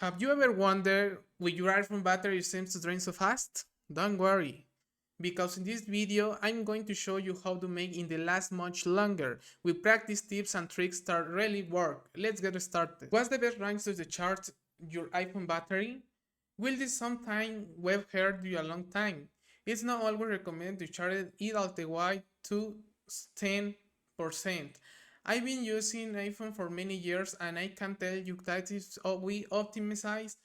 Have you ever wondered why your iPhone battery seems to drain so fast? Don't worry, because in this video I'm going to show you how to make it last much longer with practice tips and tricks that really work. Let's get started. What's the best range to charge your iPhone battery? Will this sometime web hurt you a long time? It's not always recommended to charge it all the way to 10%. I've been using iPhone for many years and I can tell you that is we optimize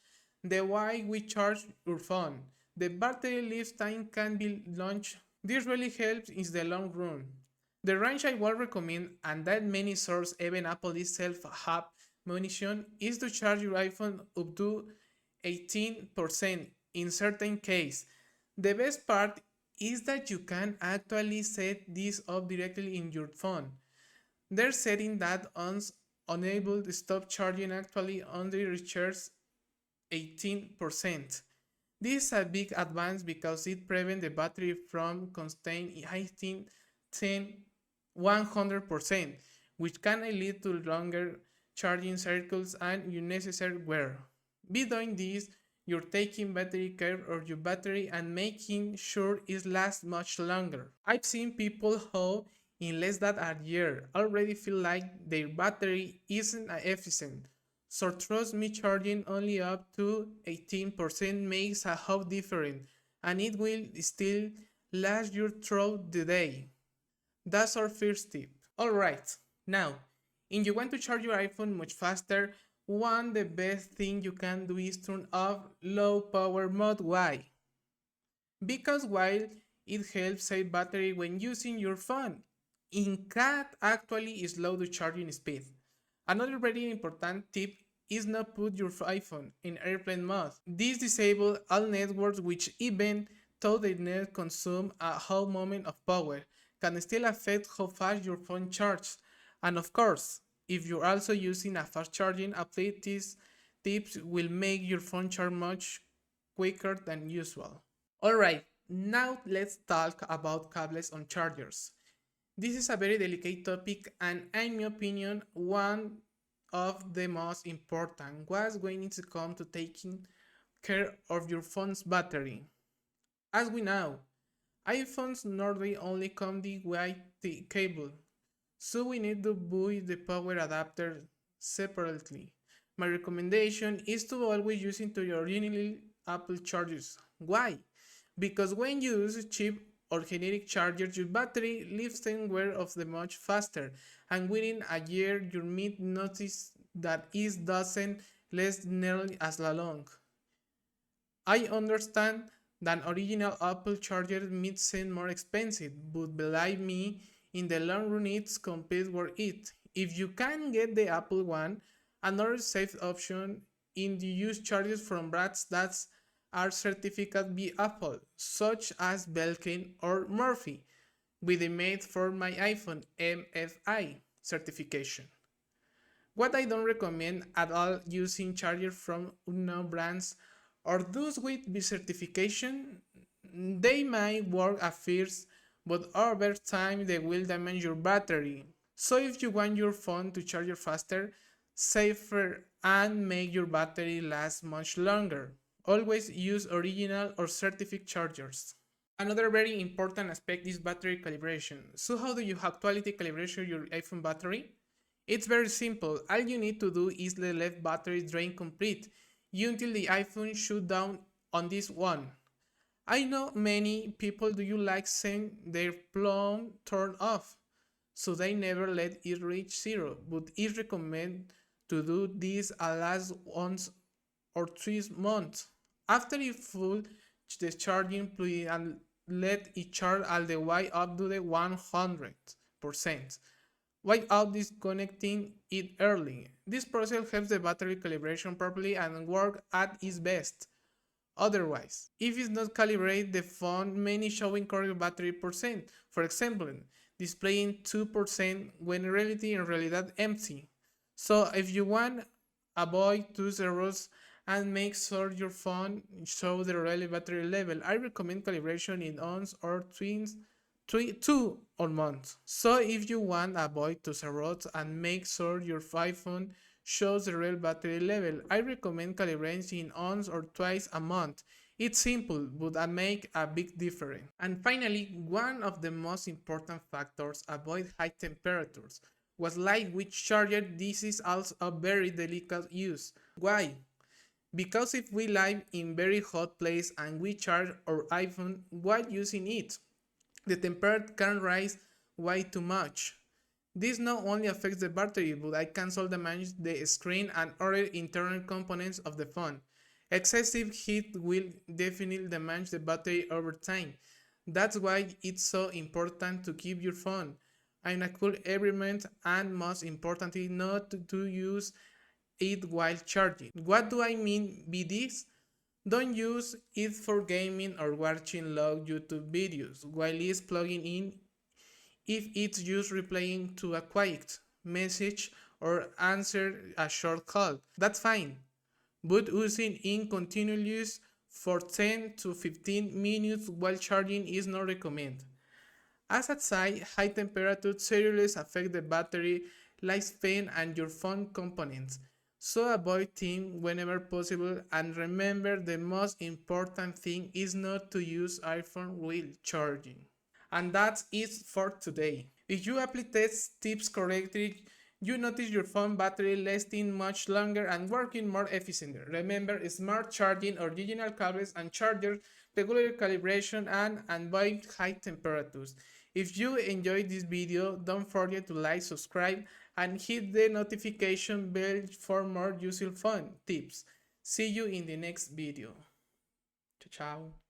the way we charge your phone. The battery lifetime can be launched. This really helps in the long run. The range I would recommend, and that many sources, even Apple itself, have mentioned, is to charge your iPhone up to 18% in certain cases. The best part is that you can actually set this up directly in your phone. There's setting that unable to stop charging actually only reaches 18%. This is a big advance because it prevents the battery from constant 18, 10, 100%, which can lead to longer charging cycles and unnecessary wear. By doing this, you're taking better care of your battery and making sure it lasts much longer. I've seen people who, in less than a year, already feel like their battery isn't efficient. So trust me, charging only up to 18% makes a whole difference, and it will still last you throughout the day. That's our first tip. Alright, now, if you want to charge your iPhone much faster, the best thing you can do is turn off low power mode. Why? Because while it helps save battery when using your phone, it can actually slow the charging speed. Another very important tip is not put your iPhone in airplane mode. This disables all networks which even though they net consume a whole moment of power can still affect how fast your phone charges. And of course, if you're also using a fast charging appliance, these tips will make your phone charge much quicker than usual. Alright, now let's talk about cables on chargers. This is a very delicate topic and in my opinion one of the most important was when it comes to taking care of your phone's battery. As we know, iPhones normally only come the white cable, so we need to buy the power adapter separately. My recommendation is to always use into your original Apple chargers. Why? Because when you use cheap or generic chargers, your battery lifetime wear off the much faster, and within a year you might notice that it doesn't last nearly as long. I understand that original Apple chargers might seem more expensive, but believe me, in the long run it's completely worth it. If you can get the Apple one, another safe option in the use chargers from brands that are certified by Apple, such as Belkin or Murphy, with the Made for My iPhone MFI certification. What I don't recommend at all using chargers from unknown brands or those with B certification. They might work at first, but over time they will damage your battery. So if you want your phone to charge faster, safer, and make your battery last much longer, always use original or certified chargers. Another very important aspect is battery calibration. So how do you actually calibration your iPhone battery? It's very simple. All you need to do is let left battery drain complete until the iPhone shut down on this one. I know many people do you like seeing their phone turn off, so they never let it reach zero, but it's recommended to do this at least once or 3 months. After it full the charging plug and let it charge all the way up to the 100% without disconnecting it early. This process helps the battery calibration properly and work at its best. Otherwise, if it's not calibrated, the phone may show incorrect battery percent. For example, displaying 2% when in reality empty. So if you want, avoid two zeros and make sure your phone shows the real battery level. I recommend calibration in ounce or twins 2 or months. So if you want, avoid two zeros and make sure your iPhone shows the real battery level. I recommend calibrating once or twice a month. It's simple, but it make a big difference. And finally, one of the most important factors avoid high temperatures. Was like which charger, this is also a very delicate use. Why? Because if we live in very hot place and we charge our iPhone while using it, the temperature can rise way too much. This not only affects the battery, but it can also damage the screen and other internal components of the phone. Excessive heat will definitely damage the battery over time. That's why it's so important to keep your phone in a cool environment and most importantly not to use it while charging. What do I mean by this? Don't use it for gaming or watching long YouTube videos while it's plugging in if it's just replying to a quick message or answer a short call. That's fine. But using in continuous use for 10 to 15 minutes while charging is not recommended. As a side, high temperatures seriously affect the battery lifespan and your phone components. So avoid them whenever possible and remember the most important thing is not to use iPhone while charging. And that's it for today. If you apply these tips correctly, you notice your phone battery lasting much longer and working more efficiently. Remember smart charging, original cables and chargers, regular calibration and avoid high temperatures. If you enjoyed this video, don't forget to like, subscribe and hit the notification bell for more useful phone tips. See you in the next video. Ciao.